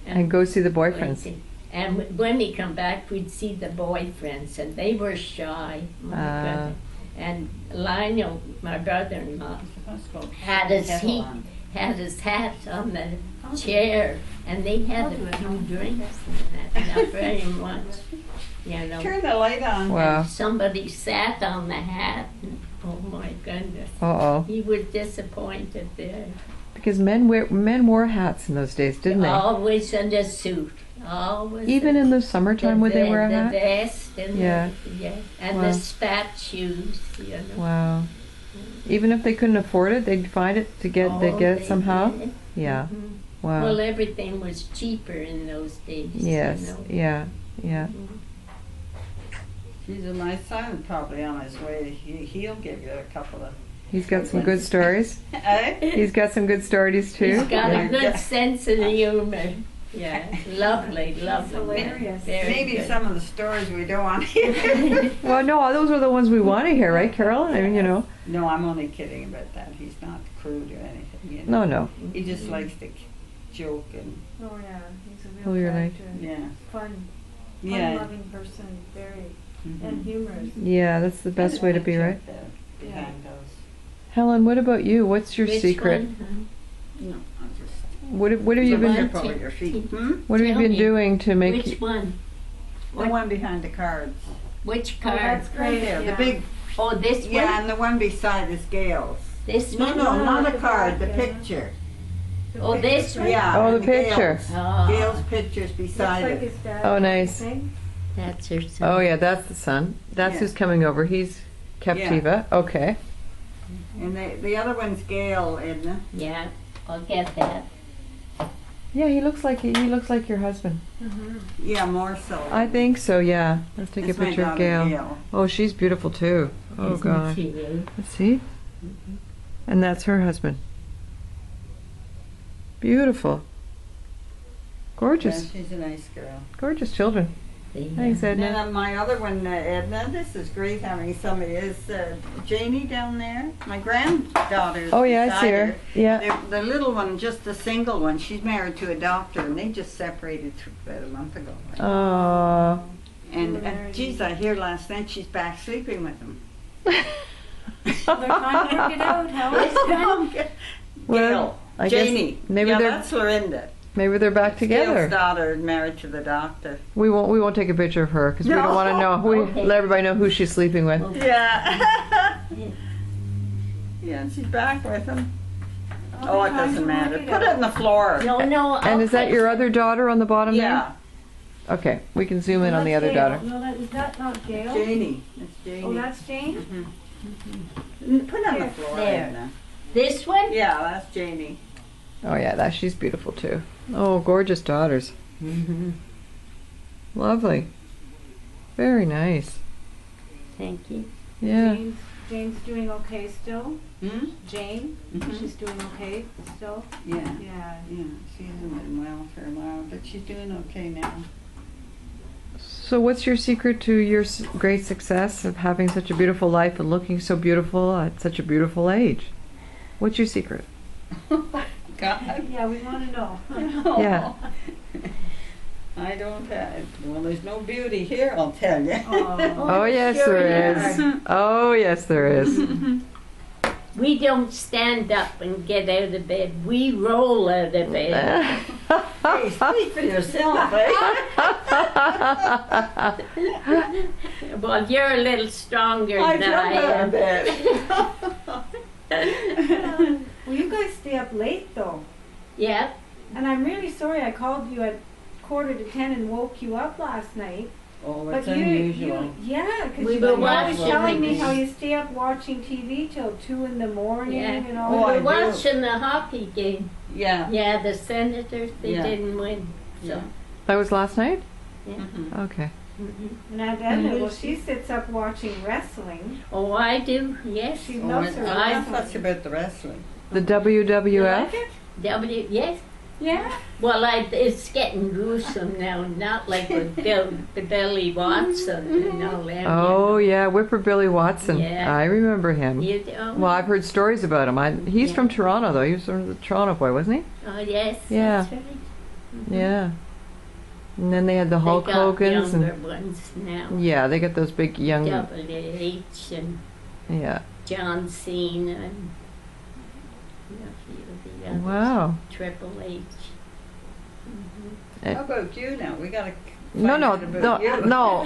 And go see the boyfriends. And when we come back, we'd see the boyfriends, and they were shy. My Ah. goodness. And Lionel, my brother-in-law, had his hat on the chair, and they had a few drinks and that, not very much, you know. Turn the light on. Wow. Somebody sat on the hat, and, oh my goodness. Uh-oh. He was disappointed there. Because men wore hats in those days, didn't they? Always in a suit. Always. Even in the summertime, would they wear a hat? The vest and Yeah. and Wow. the spat shoes, you know. Wow. Even if they couldn't afford it, they'd find it to get Oh, it they somehow. did. Yeah. Mhm. Wow. Well, everything was cheaper in those days. Yes. You know. Yeah. Yeah. She's a nice son, probably on his way. He'll give you a couple of. He's got some good stories. Eh? He's got some good stories too. He's got Yeah. a good sense of humor. Yeah, lovely, lovely. hilarious. Very Maybe good. some of the stories we don't want to hear. Well, no, those are the ones we want to hear, right, Carol? I mean, you know. No, I'm only kidding about that. He's not crude or anything. You know? No, no. He just likes to joke and Oh yeah, he's a Oh, real you're right. character. yeah, Fun, yeah. fun-loving person, very, Mhm. and humorous. Yeah, that's the best way to be, right? Behind those. Helen, what about you? What's your Which secret? one, No, I'll just. What have you Put my been hip over your feet. Hmm? What have you Tell been me. doing to huh? make Which one? The one behind the cards. Which Oh, card? that's Right great. there, yeah. the big. Oh, this one? Yeah, and the one beside is Gail's. This No, one? no, not a the card. The back, yeah. picture. The Oh, this picture. one? Yeah. Oh, the and picture. Gail's. Oh, Gail's picture's Looks beside like it. his dad. Oh, nice. Thing. that's her son. Oh yeah, that's the son. That's Yeah. who's coming over. He's Captiva. Okay. And the other one's Gail, Edna. Yeah, I'll get that. Yeah, he looks like your husband. Mhm. Yeah, more so. I think so. Yeah. Let's take That's a my picture of daughter, Gail. Oh, she's beautiful too. Oh Isn't God. she, eh? Let's see. And that's her husband. Beautiful. Yeah, Gorgeous. she's a nice girl. Gorgeous children. Thanks, And Edna. then my other one, Edna, this is great having somebody, is Janie down there, my granddaughter. Oh yeah, I see her. Yeah. The little one, just the single one, she's married to a doctor, and they just separated about a month ago. Oh. And geez, I hear last night she's back sleeping with him. They're trying to work it out, Helen. Well, I guess Janie. maybe yeah, they're that's Lorinda. maybe they're back Gail's together. daughter married to the doctor. We won't take a picture of her because we don't No. want to know. We Okay. let everybody know who she's sleeping with. Okay. Yeah. Yeah, she's back with him. Oh, it doesn't matter. Put it on the floor. No, no. And I'll is that fix your it. other daughter on the bottom Yeah, there? Okay, we can zoom in on the That's other Gail. daughter. No, is that not Gail? Janie. That's Janie. Oh, that's Jane? Put it on the There. floor. There. Edna. This one? Yeah, that's Janie. Oh yeah, she's beautiful too. Oh, gorgeous daughters. Mm-hmm. Lovely. Very nice. Thank you. Yeah. Jane's doing okay still? Hmm? Jane? Mhm. She's doing okay still? Yeah. Yeah. Yeah, she hasn't been well for a while, but she's doing okay now. So what's your secret to your great success of having such a beautiful life and looking so beautiful at such a beautiful age? What's your secret? God. Yeah, we want to know. Yeah. I don't have, well, there's no beauty here, I'll tell you. Oh yes, there is. Oh yes, there is. We don't stand up and get out of bed. We roll out of bed. Hey, speak for yourself, eh? Well, you're a little stronger I than I jump out of am. bed. Well, you guys stay up late though. Yeah. And I'm really sorry I called you at 9:45 and woke you up last night. Oh, But it's unusual. yeah, because We you were were always watching telling me the- how you stay up watching TV till 2 in the morning Yeah. and Oh, all I We that. were do. watching the hockey game. Yeah. Yeah, the Senators, they Yeah. didn't win. So. Yeah. That was last night? Mhm. Okay. Mhm. And Aunt Edna, well, she sits up watching wrestling. Oh, I do. Yes. She Oh, loves her and I- not much wrestling. about the wrestling. The You WWF? like it? Yes. Yeah. Well, it's getting gruesome now, not like with Billy Watson and all them. Oh yeah, Whipper Billy Watson. Yeah. I remember him. You do? Well, I've heard stories about him. He's Yeah. from Toronto though. He was sort of the Toronto boy, wasn't he? Oh, yes. Yeah. That's right. Yeah. And then they had the Hulk they got Hogan's younger and ones now. yeah, they got those big young. Double H and Yeah. John Cena, and a few of the others. Wow. Triple H. How about you now? We gotta No, find no, out about you. no.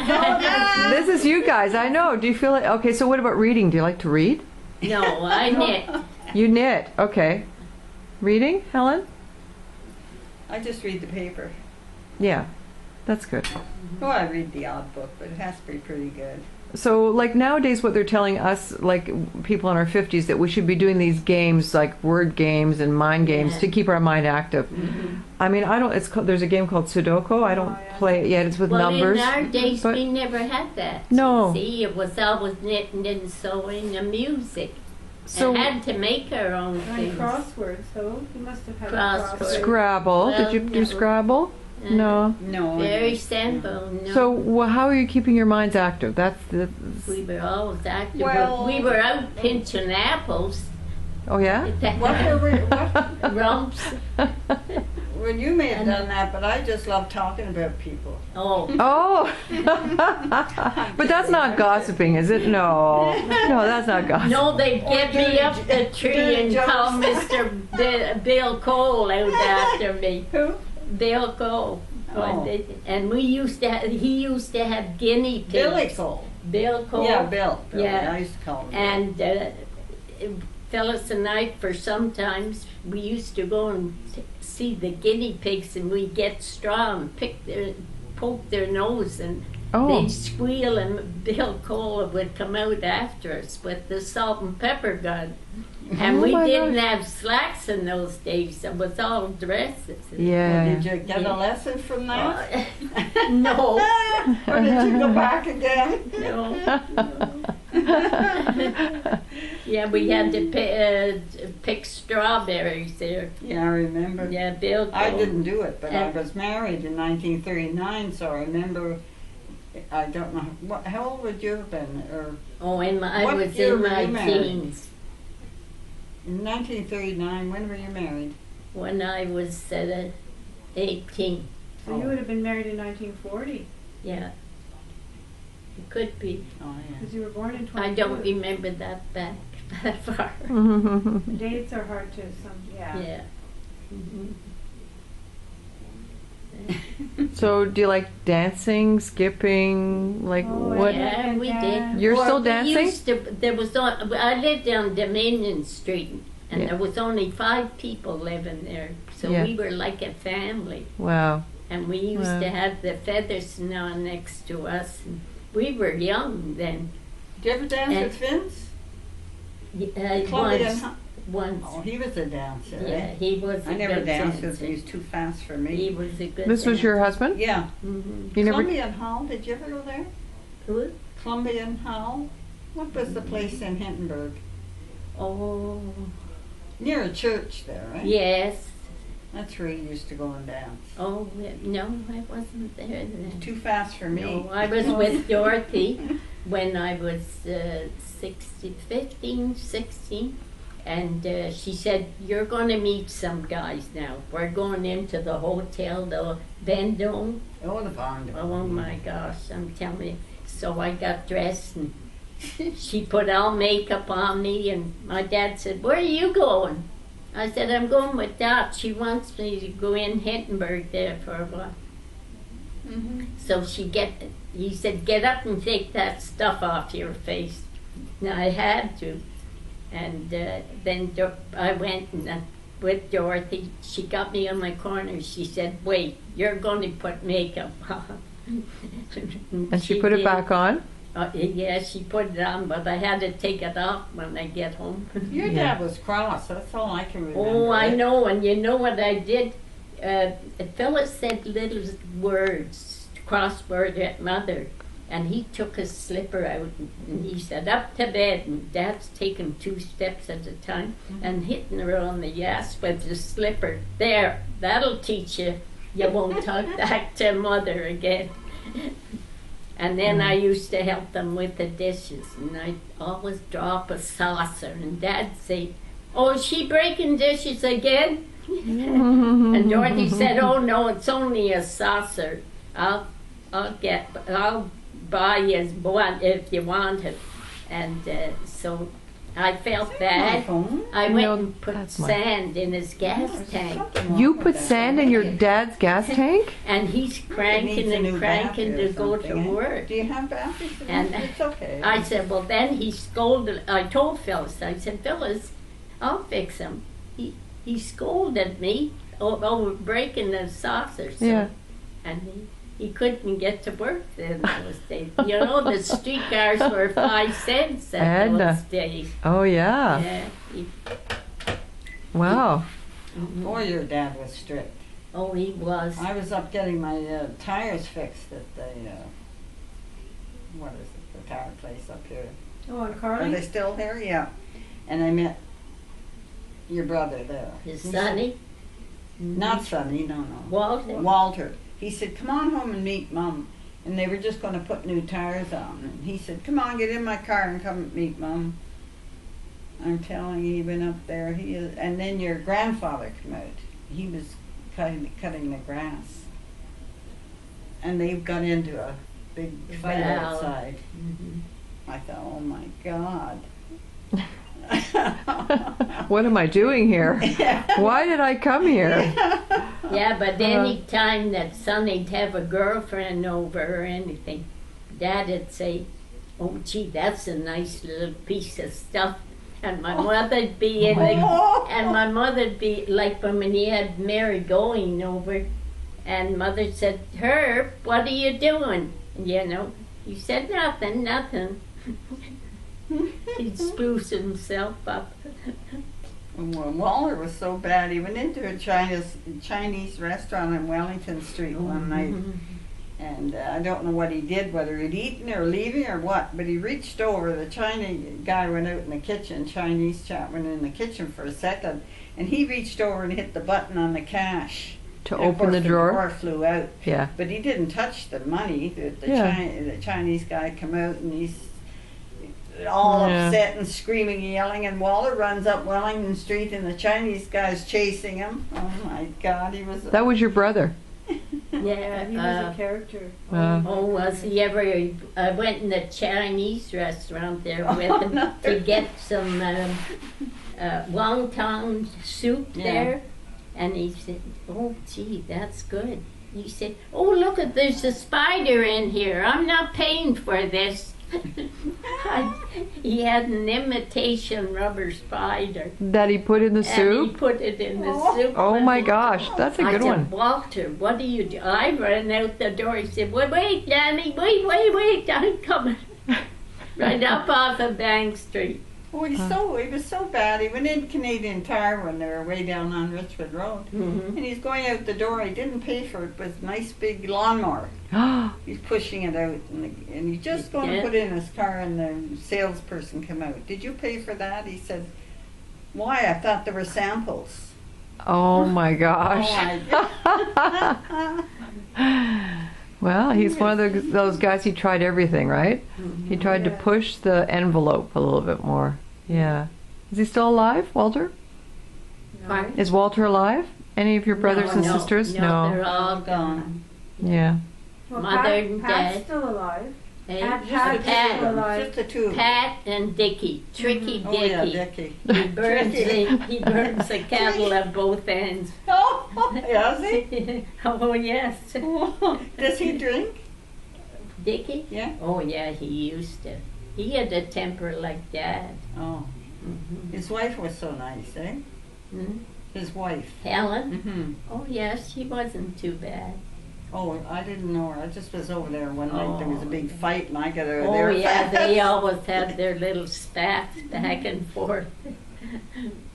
This is you guys. I know. Do you feel like okay? So what about reading? Do you like to read? No, I knit. You knit. Okay. Reading, Helen? I just read the paper. Yeah, that's good. Oh, I read the odd book, but it has to be pretty good. So, like nowadays, what they're telling us, like people in our 50s, that we should be doing these games, like word games and mind games, Yeah. to keep our mind active. I mean, I don't. It's called, there's a game called Sudoku. I don't Oh, yeah. play it yet. It's with Well, numbers. in our days, but- we never had that. No. See, it was always knitting and sewing and music. So and had to make our own And things. crosswords, so you must have had a Crossword. crossword. Scrabble. Well, Did you do no. Scrabble? Uh, No. No. Very simple. No. So, how are you keeping your minds active? That's the. we were always active. Well- we were out pinching apples. Oh yeah. What were we, what, Rumps. well, you may have done that, but I just love talking about people. Oh. Oh. But that's not gossiping, is it? No. No, that's not gossiping. No, they'd get me dirty up the tree dirty and jokes. call Mr. Bill Cole out after me. Who? Bill Cole. Oh. And he used to have guinea pigs. Billy Cole. Bill Cole. Yeah, Bill. Yeah. I used to call him Bill. And Phyllis and I, for sometimes, we used to go and see the guinea pigs, and we'd get straw and poke their nose, and Oh. they'd squeal, and Bill Cole would come out after us with the salt and pepper gun. And Oh we my didn't gosh. have slacks in those days. It was all dresses. Yeah. Did you get a lesson from that? No. Or did you go back again? No. Yeah, we had to pick strawberries there. Yeah, I remember. Yeah, Bill Cole. I didn't do it, but I And- was married in 1939, so I remember. I don't know how old would you have been, or Oh, I What was year in were my you married? teens in 1939. When were you married? when I was 18. So you would have been married in 1940, Yeah, it could be. Oh yeah. because you were born in 22. I don't remember that back that far. Dates are hard to yeah. Yeah. Mhm. So, do you like dancing, skipping? Like Oh, what? Yeah, we did. You're Well, still we dancing? used to, I lived on Dominion Street, and Yeah. there was only 5 people living there, so Yeah. we were like a family. Wow. And we used Wow. to have the Featherston next to us. And we were young then. Did you ever dance And- with Vince? Colombian Colombian. once. Oh, he was a dancer. Yeah, Eh? he was. I a never good danced dancer. with him. He was too fast for me. He was a good. This was your husband? Yeah. Mm-hmm. You never. Columbian Hall. Did you ever go there? Who? Columbian Hall. What was the place in Hindenburg? Oh, Near a church there, right? yes. That's where he used to go and dance. Oh, no, I wasn't there then. Too fast for me. No, I was with Dorothy when I was 15, 16. And she said, "You're going to meet some guys now. We're going into the hotel, the Vendome." Oh, the barn. Oh my gosh, I'm telling you. So I got dressed, and she put all makeup on me, and my dad said, "Where are you going?" I said, "I'm going with Dot. She wants me to go in Hittenberg there for a while." Mm-hmm. So he said, "Get up and take that stuff off your face." Now I had to. And then I went with Dorothy. She got me on my corner. She said, "Wait, you're going to put makeup on." And she put it did. back on? Yeah, she put it on, but I had to take it off when I get home. Your Yeah. dad was cross. That's all I can remember. Oh, I know, and you know what I did? Phyllis said little words, crossword at Mother, and he took his slipper out and he said, "Up to bed," and Dad's taking 2 steps at a time and hitting her on the ass with the slipper. "There, that'll teach you. You won't talk back to Mother again." And then I used to help them with the dishes, and I'd always drop a saucer, and Dad'd say, "Oh, is she breaking dishes again?" And Dorothy said, "Oh no, it's only a saucer. I'll buy you one if you want it." And so I felt My bad. phone. I went No, and put that's my- sand in his gas tank. Something wrong You with put that sand phone. in your dad's gas tank? And he's It needs cranking a and new cranking battery to or go to something, eh? work. Do you have batteries? And It's okay. I said, well, then he scolded. I told Phyllis, I said, Phyllis, I'll fix him. He scolded me over breaking the saucer. So, Yeah. And he couldn't get to work then those days. You know, the streetcars were 5 cents at Edna. those days. Oh, yeah. Yeah. Wow. Boy, your dad was strict. Oh, he was. I was up getting my tires fixed at the, what is it, the tire place up here. Oh, and Are Carly? they still there? Yeah. And I met your brother there. His He sonny. said- Not Sonny, no. Walter. Walter. He said, come on home and meet Mum. And they were just going to put new tires on. And he said, come on, get in my car and come meet Mum. I'm telling you, he went up there. And then your grandfather came out. He was cutting the grass. And they got into a big fight Wow. outside. Mhm. I thought, oh my God. What am I doing here? Why did I come here? Yeah, but any time that Sonny'd have a girlfriend over or anything, Dad'd say, oh, gee, that's a nice little piece of stuff. And my mother'd be in the, and my mother'd be like when he had Mary going over, and Mother said, Herb, what are you doing? And, you know, he said nothing. He'd spruce himself up. Well, Waller was so bad. He went into a Chinese restaurant on Wellington Street one night, and I don't know what he did, whether he'd eaten or leaving or what, but he reached over. The Chinese guy went out in the kitchen, Chinese chap went in the kitchen for a second, and he reached over and hit the button on the cash. To And of open course the drawer? The drawer flew out, Yeah. but he didn't touch the money. The Yeah. Chinese guy come out and he's all Yeah. upset and screaming and yelling, and Waller runs up Wellington Street and the Chinese guy's chasing him. Oh my God, he was... That was your brother. Yeah, He was a character. Uh, oh, was he ever? I went in the Chinese restaurant there with him no. to get some wonton soup Yeah. there, and he said, "Oh, gee, that's good." He said, "Oh, look at there's a spider in here. I'm not paying for this." He had an imitation rubber spider. that he put in the And he soup? put it in the soup. Oh my gosh, that's a I good said, one. Walter, what do you do? I ran out the door. He said, wait, Danny, wait, I'm coming. Right up off of Bank Street. Oh, he was so bad. He went in Canadian Tire when they were way down on Richmond Road. Mm-hmm. And he's going out the door. He didn't pay for it, but it's a nice big lawnmower. He's pushing it out, and he's just going to Yeah. put it in his car, and the salesperson came out. Did you pay for that? He said, why? I thought there were samples. Oh my Oh, gosh. Well, he's one of those guys, he tried everything, right? He tried to Yeah. push the envelope a little bit more. Yeah. Is he still alive, Walter? Pardon? Is Walter alive? Any of your brothers and No, sisters? No, they're all gone. Yeah. Well, Mother and Pat's Dad. still alive. Hey, Pat- Just Pat- the two of them. alive. Just the two of them. Pat and Dickie, Tricky Oh, yeah, Dickie. Dickie. He burns the cattle at both ends. Oh, does he? Oh, yes. Does he drink? Dickie? Yeah. Oh, yeah, he used to. He had a temper like Dad. Oh, Mm-hmm. his wife was so nice, eh? Hmm? His wife. Helen? Mm-hmm. Oh, yes, she wasn't too bad. Oh, I didn't know her. I just was over there one night. There was a big fight, and I got out of Oh, there. yeah, fast. they always had their little spats back and forth.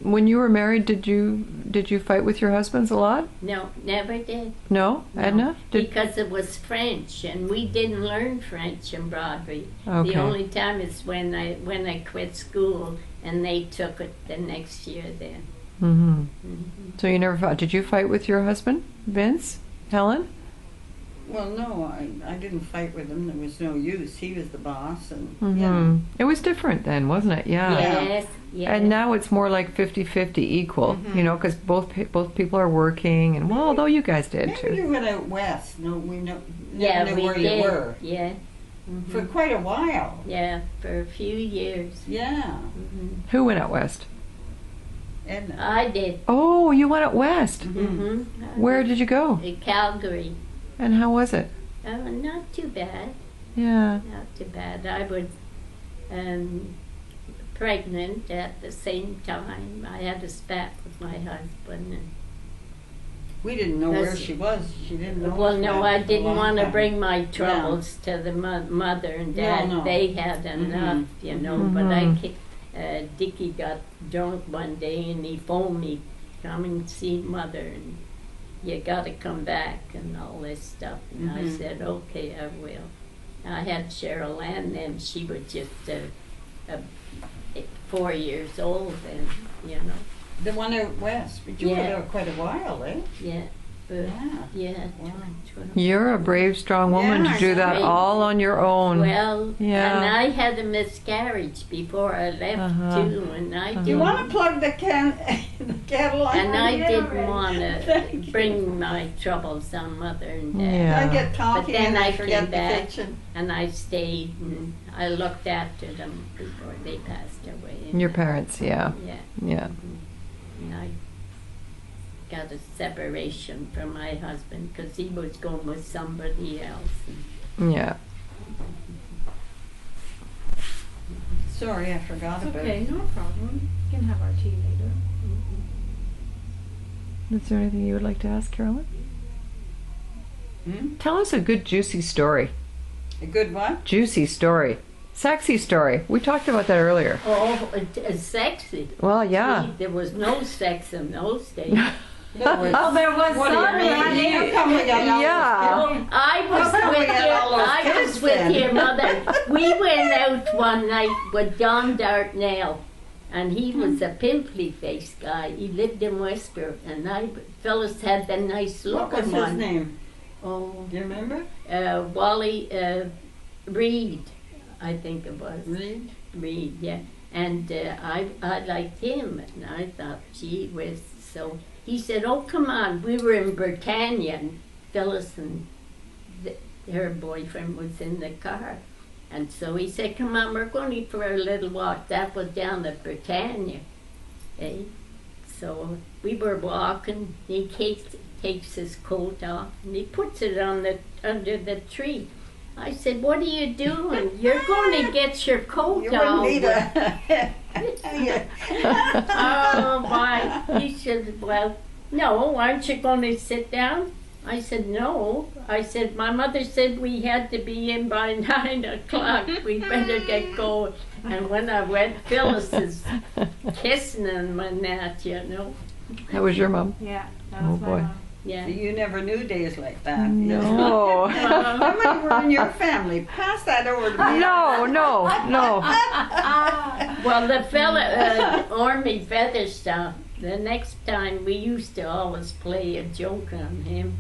When you were married, did you fight with your husbands a lot? No, never did. No, Edna? Did, Because it was French, and we didn't learn French in Broadway. okay. The only time is when I quit school, and they took it the next year then. Mm-hmm. Mhm. So you never fought. Did you fight with your husband, Vince? Helen? Well, no, I didn't fight with him. There was no use. He was the boss, and Mm-hmm. yeah. It was different then, wasn't it? Yeah. Yes, yes. And now it's more like 50-50 equal, you know, because both people are working, and well, although you guys did Maybe too. you went out west. No, we never yeah, knew we where did. you were. Yeah, for quite a while. Yeah, for a few years. Yeah, Who went out west? Edna. I did. Oh, you went out west. Where did you go? In Calgary. And how was it? Not too bad. Yeah. Not too bad. I was pregnant at the same time. I had a spat with my husband. And We didn't know where That's- she was. She didn't know. well, us no, for I a didn't long want to time. bring my troubles to the mother and dad. No. They had enough, you know. But Dickie got drunk one day and he phoned me, come and see mother, and you got to come back and all this stuff. And I said, okay, I will. I had Cheryl Ann then. She was just 4 years old then, you know. The one out west. But you were Yeah. there quite a while, eh? Yeah. Yeah. Wow. You're a brave, strong woman Yeah, to do that brave. all on your own. Well, Yeah. and I had a miscarriage before I left too, and I Do you didn't, want to plug the the kettle on? and I didn't want Thank to you. bring my troubles on mother and dad. Yeah. I get talking then and I I forget came the back. kitchen. And I stayed and I looked after them before they passed away. Your parents, yeah. Yeah, Yeah. and I got a separation from my husband because he was going with somebody else. Yeah. Sorry, I forgot It's about okay, it. no problem. You can have our tea later. Is there anything you would like to ask, Carolyn? Hmm? Tell us a good, juicy story. A good what? Juicy story. Sexy story. We talked about that earlier. Oh, it's sexy. Well, yeah. See, there was no sex in those days. Oh, there was What do you mean? How come we got all Yeah. those kids? I was How come we with had all those I kids was with then? your mother. We went out one night with Don Dartnell, and he was a pimply faced guy. He lived in Westboro, and Phyllis had the nice What was looking his one. name? Oh, Do you remember? Wally Reed, I think it was. Reed? Reed, yeah. And I liked him, and I thought, gee whiz. So he said, oh, come on. We were in Britannia, and Phyllis and her boyfriend was in the car. And so he said, come on, we're going for a little walk. That was down at Britannia. Eh? So we were walking. He takes his coat off, and he puts it on under the tree. I said, what are you doing? You're going to get your coat You wouldn't off. need a... Yeah. Oh, my. He said, well, no, aren't you going to sit down? I said, no. I said, my mother said we had to be in by 9 o'clock. We better get going. And when I went, Phyllis is kissing him and that, you know. That was your mom? Yeah, that Oh, was my boy. mom. Yeah. You never knew days like that. No. How many were in your family? Pass that over to me. No, no, no. Well, the fella, Ormy Featherstone, the next time we used to always play a joke on him.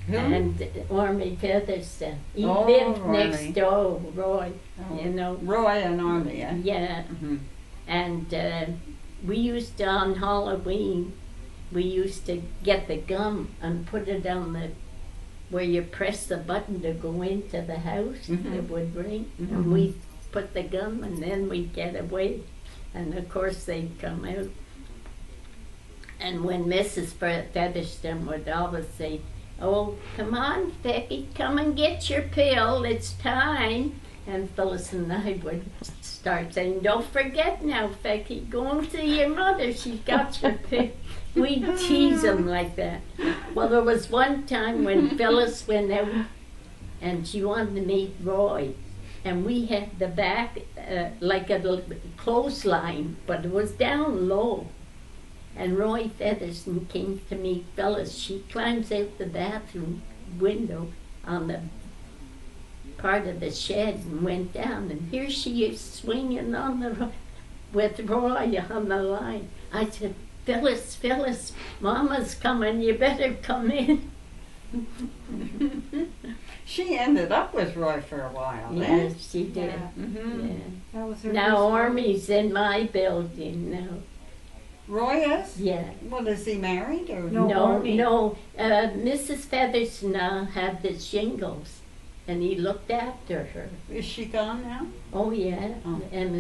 Who? And Ormy Featherstone. He Oh, lived Roy. next door, Roy, Oh. you know. Roy and Army, yeah? Yeah, Mhm. and we used to, on Halloween, we used to get the gum and put it on where you press the button to go into the house, Mhm. it would ring, Mhm. and we put the gum and then we'd get away. And of course they'd come out. And when Mrs. Featherstone would always say, oh, come on, Becky, come and get your pill, it's time. And Phyllis and I would start saying, don't forget now, Becky, go and see your mother, she's got your pill. We'd tease them like that. Well, there was one time when Phyllis went out and she wanted to meet Roy. And we had the back like a clothesline, but it was down low. And Roy Featherstone came to meet Phyllis. She climbs out the bathroom window on the part of the shed and went down. And here she is swinging on with Roy on the line. I said, Phyllis, Mama's coming. You better come in. She ended up with Roy for a while, eh? Yes, she did. Yeah. Mm-hmm. Yeah. That was her Now first one. Army's in my building now. Roy is? Yeah. Well, is he married or? No. Army. No. Mrs. Featherstone had the shingles, and he looked after her. Is she gone now? Oh yeah, Oh. and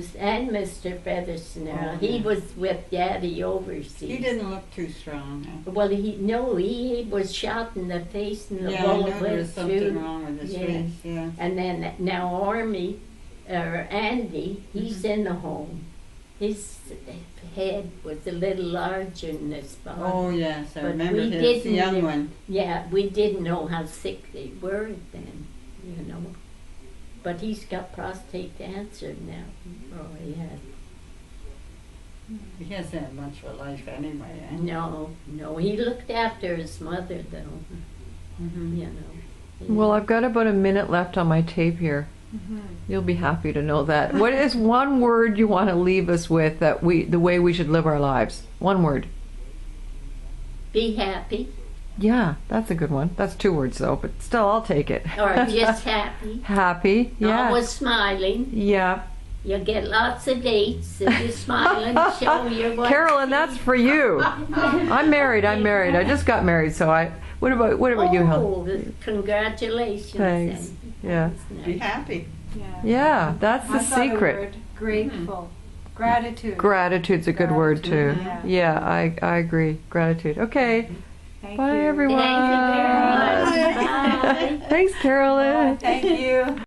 Mr. Featherston. Oh, He yeah. was with Daddy overseas. He didn't look too strong. Huh? Well, he was shot in the face and the Yeah, I bullet know there was went something through. wrong with his Yeah. face. Yeah. And then now Andy, he's in the home. His head was a little larger than his body. Oh yes, I But remember we his didn't young live- one. Yeah, we didn't know how sick they were then, you know. But he's got prostate cancer now. Oh, he has. He hasn't had much of a life anyway. Eh? No, he looked after his mother though, Mm-hmm. you know. Well, I've got about a minute left on my tape here. You'll be happy to know that. What is one word you want to leave us with that the way we should live our lives? One word. Be happy, Yeah, that's a good one. That's 2 words though, but still, I'll take it. or just happy. Happy. Yeah. Always smiling. Yeah. You'll get lots of dates if you're smiling, show your wife. Carolyn, that's for you. I'm married. I just got married, so I. What about you, Helen? Oh, congratulations. Thanks. then. Yeah. That's Be nice. happy. Yeah, that's the I thought a secret. word, grateful. Gratitude. Gratitude's a good word too. Gratitude, Yeah, I agree. Gratitude. Okay. Thank Bye, you. everyone. Thank you very much. Bye. Thanks, Carolyn. Thank you.